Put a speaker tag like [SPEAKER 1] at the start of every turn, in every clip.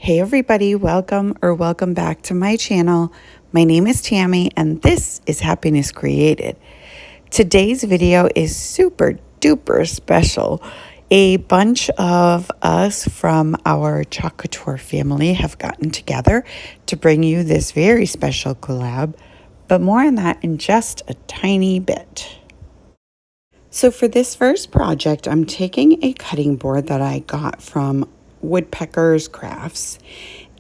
[SPEAKER 1] Hey everybody, welcome back to my channel. My name is Tammy and this is Happiness Created. Today's video is super duper special. A bunch of us from our Chalk Couture family have gotten together to bring you this very special collab, but more on that in just a tiny bit. So for this first project, I'm taking a cutting board that I got from Woodpecker's Crafts,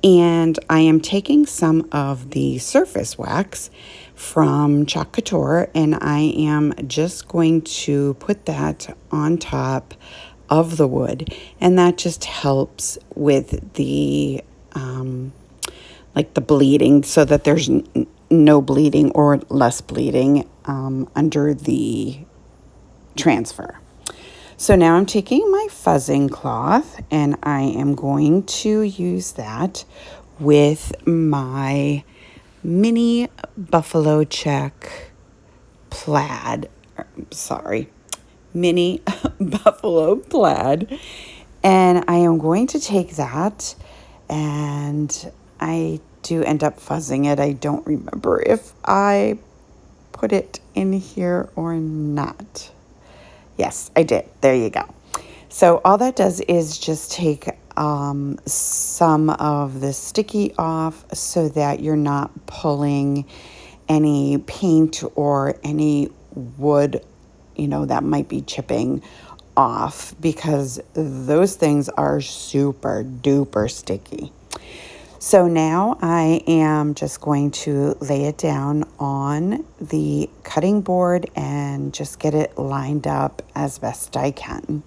[SPEAKER 1] and I am taking some of the surface wax from Chalk Couture, and I am just going to put that on top of the wood, and that just helps with the like the bleeding, so that there's no bleeding or less bleeding under the transfer. So now I'm taking my fuzzing cloth and I am going to use that with my mini buffalo check plaid, mini buffalo plaid. And I am going to take that, and I do end up fuzzing it. I don't remember if I put it in here or not. Yes, I did. There you go. So all that does is just take some of the sticky off so that you're not pulling any paint or any wood, that might be chipping off, because those things are super duper sticky. So now I am just going to lay it down on the cutting board and just get it lined up as best I can.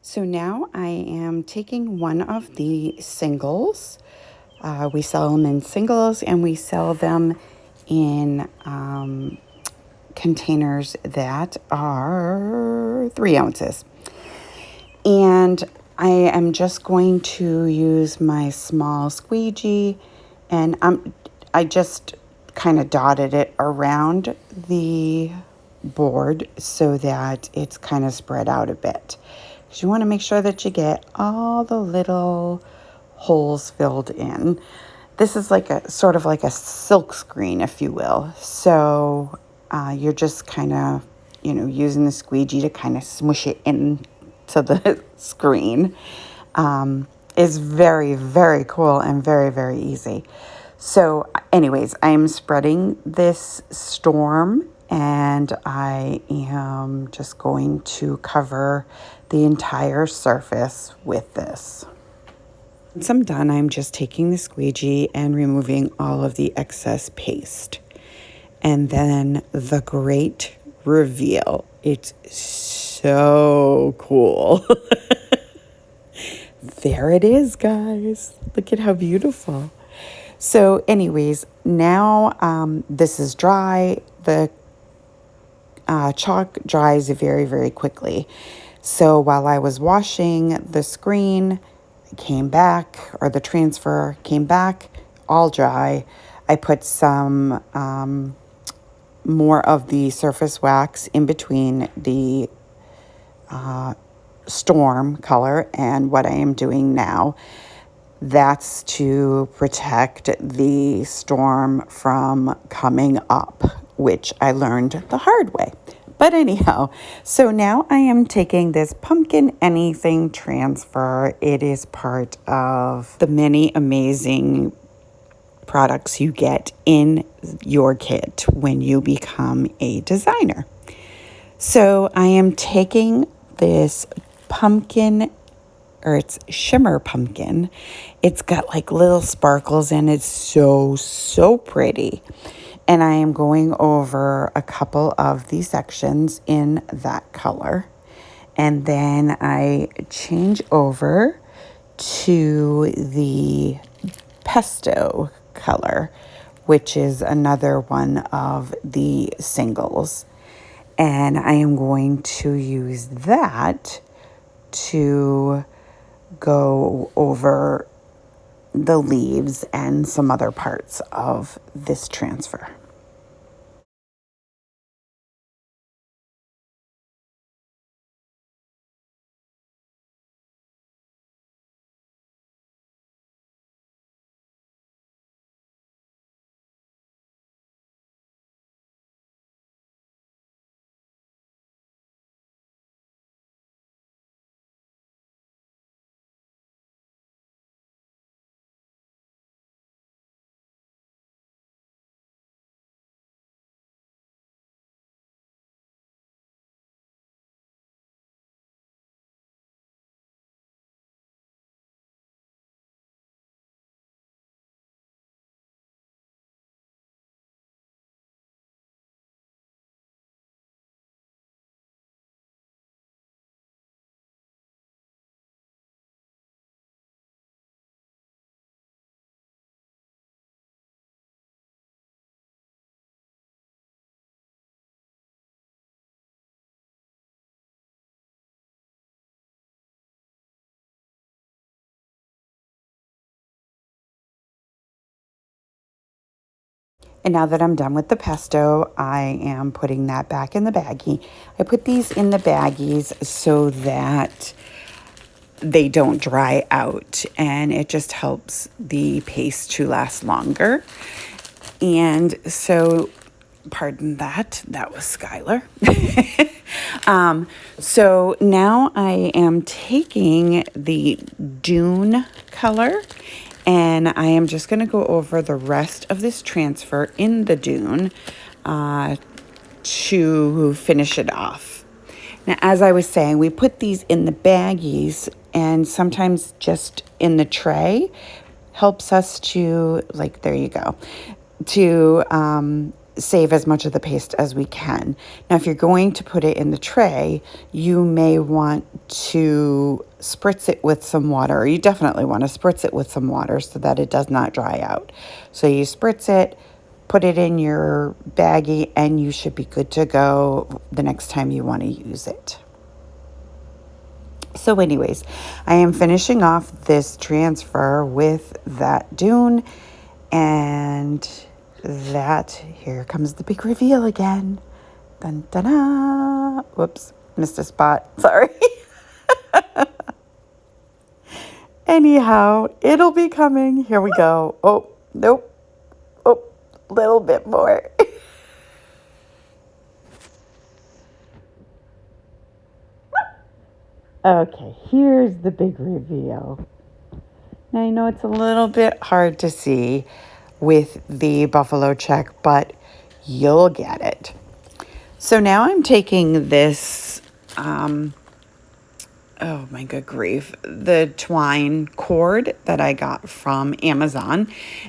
[SPEAKER 1] So now I am taking one of the singles. We sell them in singles, and we sell them in containers that are 3 ounces. And I am just going to use my small squeegee, and I just kind of dotted it around the board so that it's kind of spread out a bit. Because you want to make sure that you get all the little holes filled in. This is like a sort of like a silk screen, if you will. So you're just kind of, using the squeegee to kind of smush it in to the screen. Is very, very cool and very, very easy. So anyways, I'm spreading this storm, and I am just going to cover the entire surface with this. Once I'm done, I'm just taking the squeegee and removing all of the excess paste. And then the great reveal. It's so cool. There it is, guys. Look at how beautiful. So anyways, now this is dry. The chalk dries very, very quickly. So while I was washing the screen, came back, or the transfer came back, all dry. I put some more of the surface wax in between the storm color and what I am doing now. That's to protect the storm from coming up, which I learned the hard way. But anyhow, so now I am taking this pumpkin anything transfer. It is part of the many amazing products you get in your kit when you become a designer. So I am taking this pumpkin, or it's shimmer pumpkin. It's got like little sparkles, and it's so pretty. And I am going over a couple of the sections in that color. And then I change over to the pesto color, which is another one of the singles. And I am going to use that to go over the leaves and some other parts of this transfer. And now that I'm done with the pesto, I am putting that back in the baggie. I put these in the baggies so that they don't dry out, and it just helps the paste to last longer. And so, pardon that, that was Skylar. So now I am taking the Dune color, and I am just going to go over the rest of this transfer in the Dune to finish it off. Now, as I was saying, we put these in the baggies, and sometimes just in the tray helps us to, like, there you go, to save as much of the paste as we can. Now, if you're going to put it in the tray, you may want to spritz it with some water, or you definitely want to spritz it with some water so that it does not dry out. So you spritz it, put it in your baggie, and you should be good to go the next time you want to use it. So anyways, I am finishing off this transfer with that Dune, and that, here comes the big reveal again. Dun, dun, dun. Whoops, missed a spot. Sorry. Anyhow, it'll be coming. Here we go. Oh, nope. Oh, little bit more. Okay, here's the big reveal. Now, I know it's a little bit hard to see with the buffalo check, but you'll get it. So now I'm taking this, oh my good grief, the twine cord that I got from Amazon,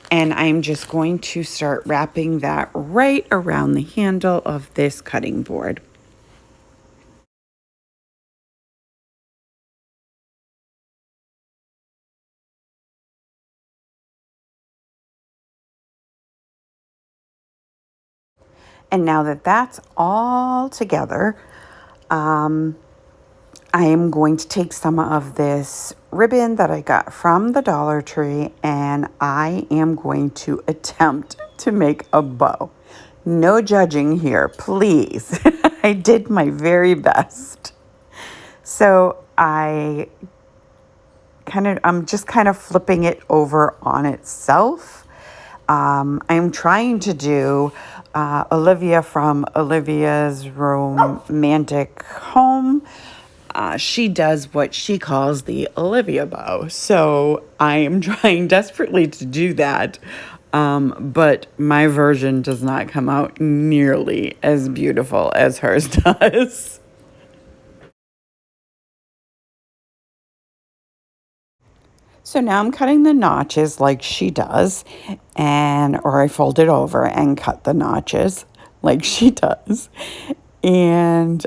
[SPEAKER 1] and I'm just going to start wrapping that right around the handle of this cutting board. And now that that's all together, I am going to take some of this ribbon that I got from the Dollar Tree, and I am going to attempt to make a bow. No judging here, please. I did my very best. So I'm just kind of flipping it over on itself. I'm trying to do Olivia from Olivia's Romantic Home. She does what she calls the Olivia bow. So I am trying desperately to do that. But my version does not come out nearly as beautiful as hers does. So now I'm cutting the notches like she does, or I fold it over and cut the notches like she does. And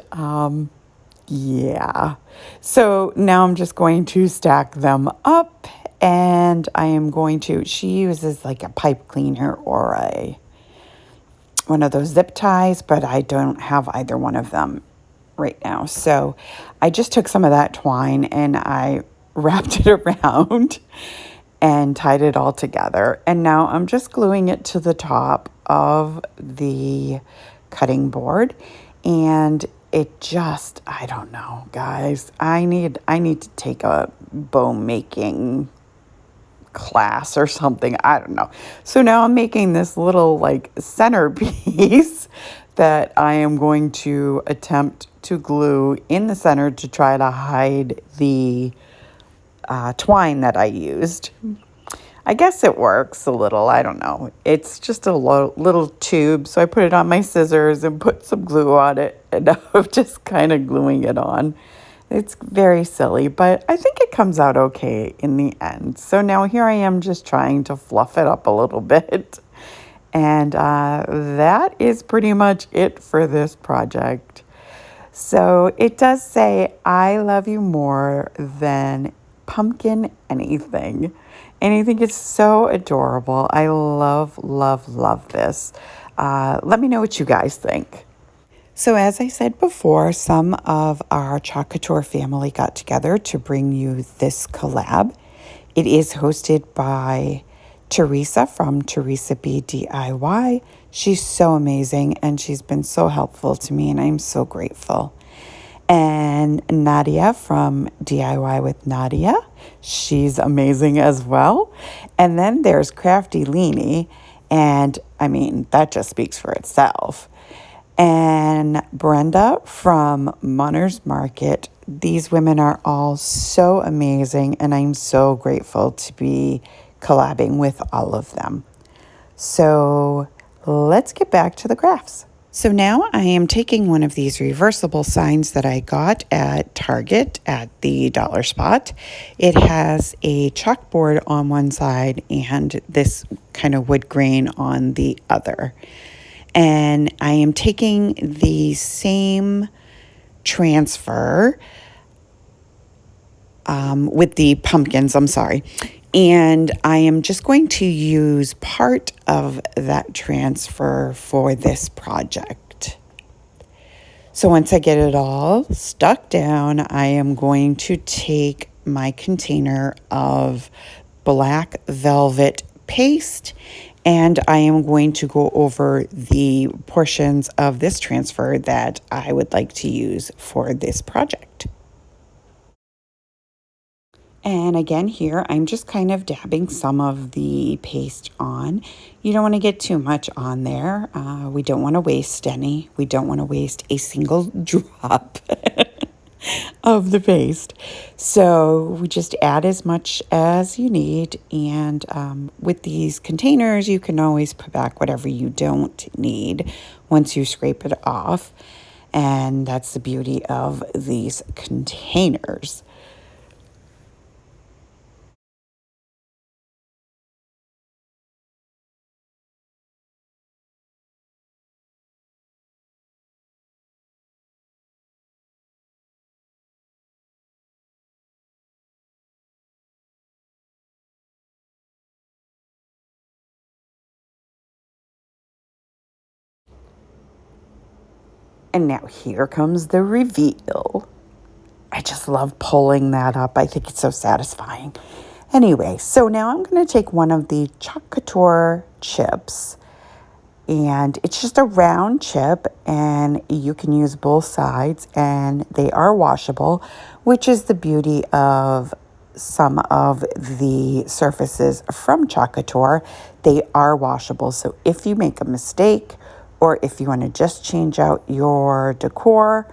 [SPEAKER 1] yeah, so now I'm just going to stack them up And I am going to, she uses like a pipe cleaner or one of those zip ties, but I don't have either one of them right now. So I just took some of that twine and I wrapped it around and tied it all together. And now I'm just gluing it to the top of the cutting board. And it just, I don't know, guys. I need to take a bow making class or something. I don't know. So now I'm making this little like centerpiece that I am going to attempt to glue in the center to try to hide the twine that I used. I guess it works a little. I don't know. It's just a little tube. So I put it on my scissors and put some glue on it. And I'm just kind of gluing it on. It's very silly, but I think it comes out okay in the end. So now here I am just trying to fluff it up a little bit. And that is pretty much it for this project. So it does say, I love you more than pumpkin anything. And I think it's so adorable. I love, love, love this. Let me know what you guys think. So as I said before, some of our Chalk Couture family got together to bring you this collab. It is hosted by Theresa from Theresa B DIY. She's so amazing and she's been so helpful to me and I'm so grateful. And Nadia from DIY with Nadia. She's amazing as well. And then there's Krafty Leeny. And I mean, that just speaks for itself. And Brenda from Monner's Market. These women are all so amazing, and I'm so grateful to be collabing with all of them. So let's get back to the crafts. So now I am taking one of these reversible signs that I got at Target at the dollar spot. It has a chalkboard on one side and this kind of wood grain on the other. And I am taking the same transfer with the pumpkins, I'm sorry. And I am just going to use part of that transfer for this project. So once I get it all stuck down, I am going to take my container of black velvet paste and I am going to go over the portions of this transfer that I would like to use for this project. And again here, I'm just kind of dabbing some of the paste on. You don't want to get too much on there. We don't want to waste any. We don't want to waste a single drop of the paste. So we just add as much as you need. And with these containers, you can always put back whatever you don't need once you scrape it off. And that's the beauty of these containers. And now here comes the reveal. I just love pulling that up. I think it's so satisfying. Anyway, so now I'm going to take one of the Chalk Couture chips. And it's just a round chip and you can use both sides and they are washable, which is the beauty of some of the surfaces from Chalk Couture. They are washable. So if you make a mistake or if you want to just change out your decor,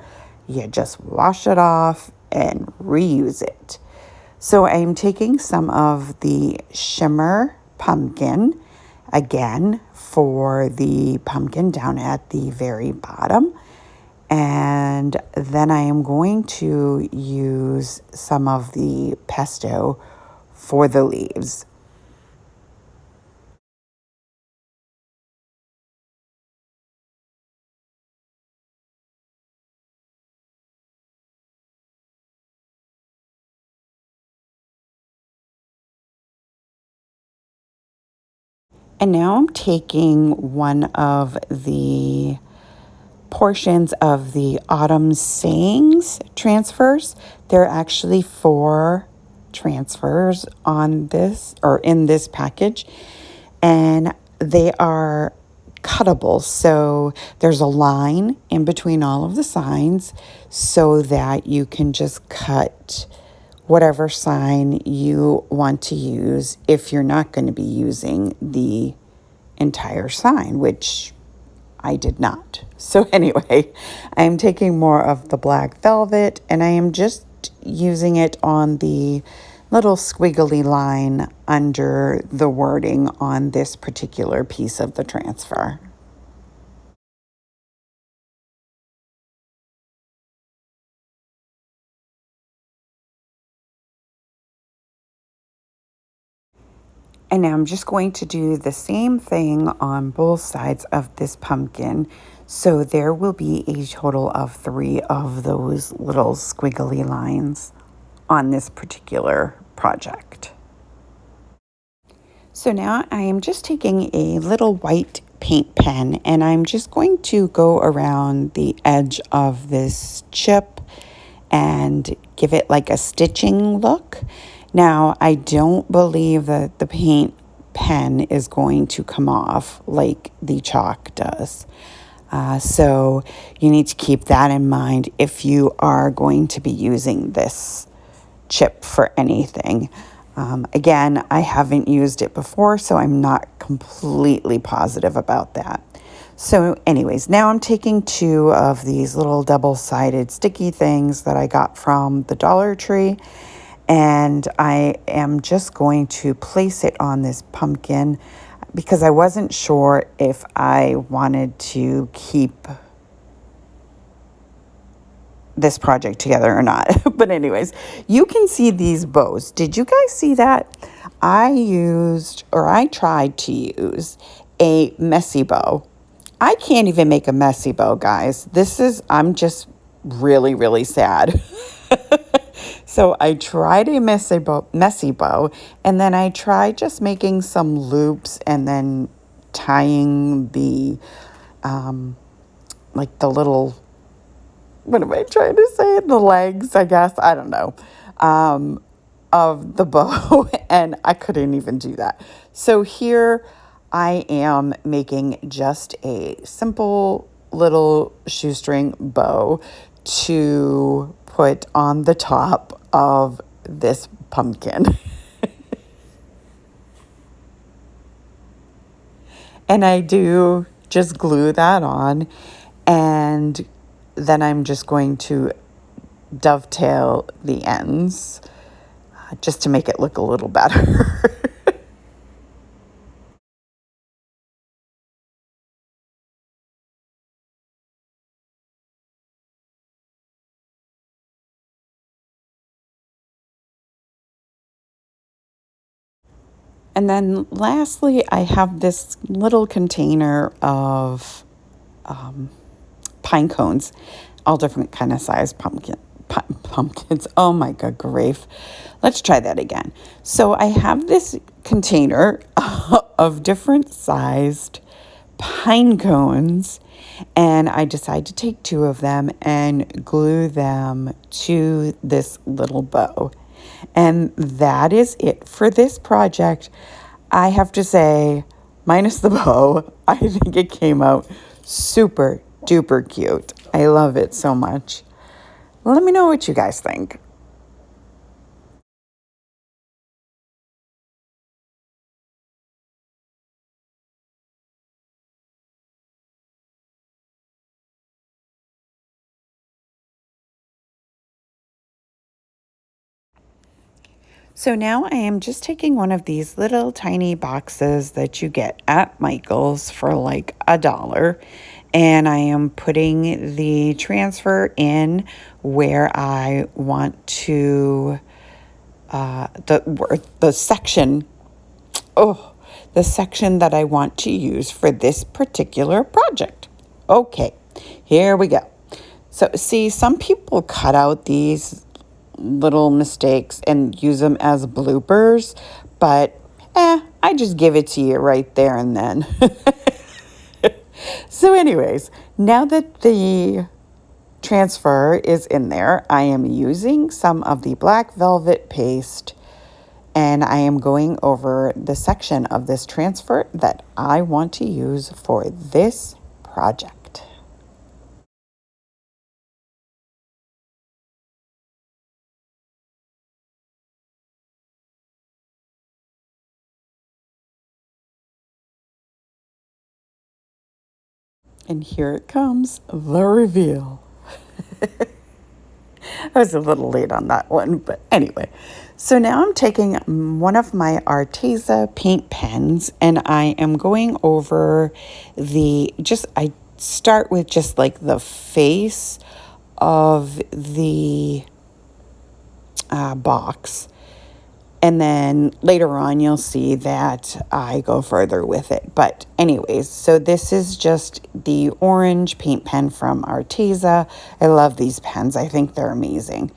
[SPEAKER 1] you just wash it off and reuse it. So I'm taking some of the shimmer pumpkin again for the pumpkin down at the very bottom. And then I am going to use some of the pesto for the leaves. And now I'm taking one of the portions of the Autumn Sayings transfers. There are actually 4 transfers on this or in this package, and they are cuttable. So there's a line in between all of the signs so that you can just cut whatever sign you want to use if you're not going to be using the entire sign, which I did not. So anyway, I'm taking more of the black velvet and I am just using it on the little squiggly line under the wording on this particular piece of the transfer. And now I'm just going to do the same thing on both sides of this pumpkin. So there will be a total of 3 of those little squiggly lines on this particular project. So now I am just taking a little white paint pen and I'm just going to go around the edge of this chip and give it like a stitching look. Now, I don't believe that the paint pen is going to come off like the chalk does. So you need to keep that in mind if you are going to be using this chip for anything. Again, I haven't used it before, so I'm not completely positive about that. So anyways, now I'm taking 2 of these little double-sided sticky things that I got from the Dollar Tree, and I am just going to place it on this pumpkin because I wasn't sure if I wanted to keep this project together or not. But anyways, you can see these bows. Did you guys see that? I tried to use a messy bow. I can't even make a messy bow, guys. I'm just really, really sad. So I tried a messy bow, and then I tried just making some loops and then tying the, like the little, what am I trying to say? The legs, I guess. I don't know. Of the bow, and I couldn't even do that. So here I am making just a simple little shoestring bow to put on the top of this pumpkin. And I do just glue that on, and then I'm just going to dovetail the ends just to make it look a little better. And then lastly, I have this little container of pine cones, all different kind of size pumpkins. Oh my God, grief. Let's try that again. So I have this container of different sized pine cones, and I decided to take 2 of them and glue them to this little bow. And that is it for this project. I have to say, minus the bow, I think it came out super duper cute. I love it so much. Let me know what you guys think. So now I am just taking one of these little tiny boxes that you get at Michael's for like $1. And I am putting the transfer in where I want to, the section, the section that I want to use for this particular project. Okay, here we go. So see, some people cut out these little mistakes and use them as bloopers, but I I just give it to you right there and then. So anyways, now that the transfer is in there, I am using some of the black velvet paste, and I am going over the section of this transfer that I want to use for this project. And here it comes, the reveal. I was a little late on that one, but anyway. So now I'm taking one of my Arteza paint pens, and I am going over I start with just like the face of the box. And then later on, you'll see that I go further with it. But anyways, so this is just the orange paint pen from Arteza. I love these pens. I think they're amazing.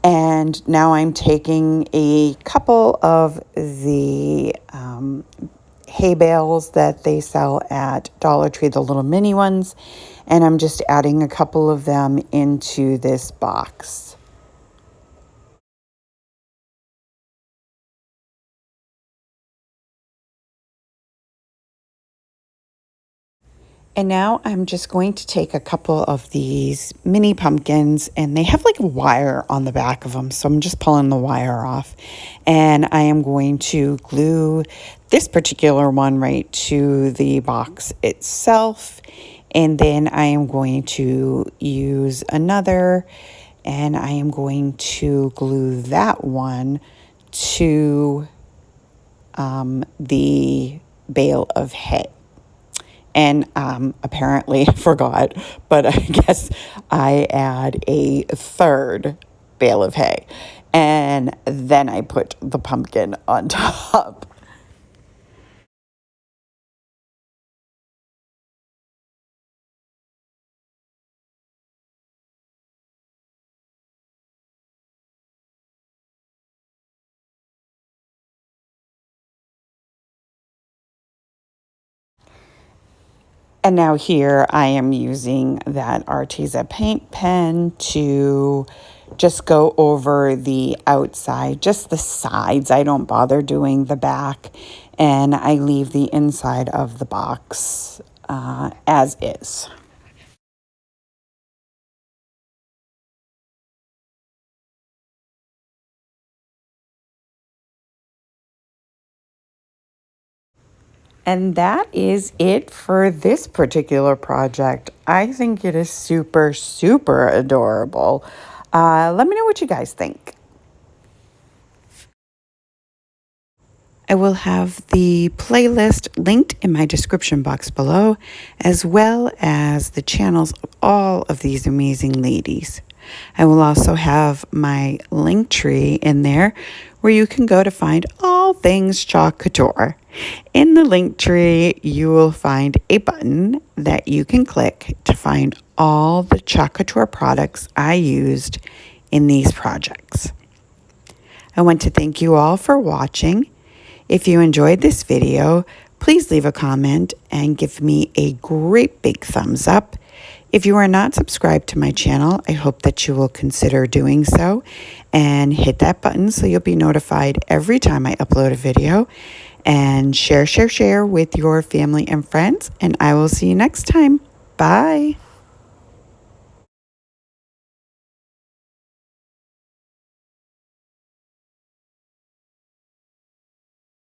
[SPEAKER 1] And now I'm taking a couple of the hay bales that they sell at Dollar Tree, the little mini ones. And I'm just adding a couple of them into this box. And now I'm just going to take a couple of these mini pumpkins, and they have like a wire on the back of them. So I'm just pulling the wire off, and I am going to glue this particular one right to the box itself. And then I am going to use another, and I am going to glue that one to the bale of hay. And apparently forgot, but I guess I add a third bale of hay. And then I put the pumpkin on top. And now here I am using that Arteza paint pen to just go over the outside, just the sides. I don't bother doing the back, and I leave the inside of the box as is. And that is it for this particular project. I think it is super, super adorable. Let me know what you guys think. I will have the playlist linked in my description box below, as well as the channels of all of these amazing ladies. I will also have my link tree in there where you can go to find all things Chalk Couture. In the link tree, you will find a button that you can click to find all the Chalk Couture products I used in these projects. I want to thank you all for watching. If you enjoyed this video, please leave a comment and give me a great big thumbs up. If you are not subscribed to my channel, I hope that you will consider doing so and hit that button so you'll be notified every time I upload a video. And share with your family and friends, and I will see you next time. Bye.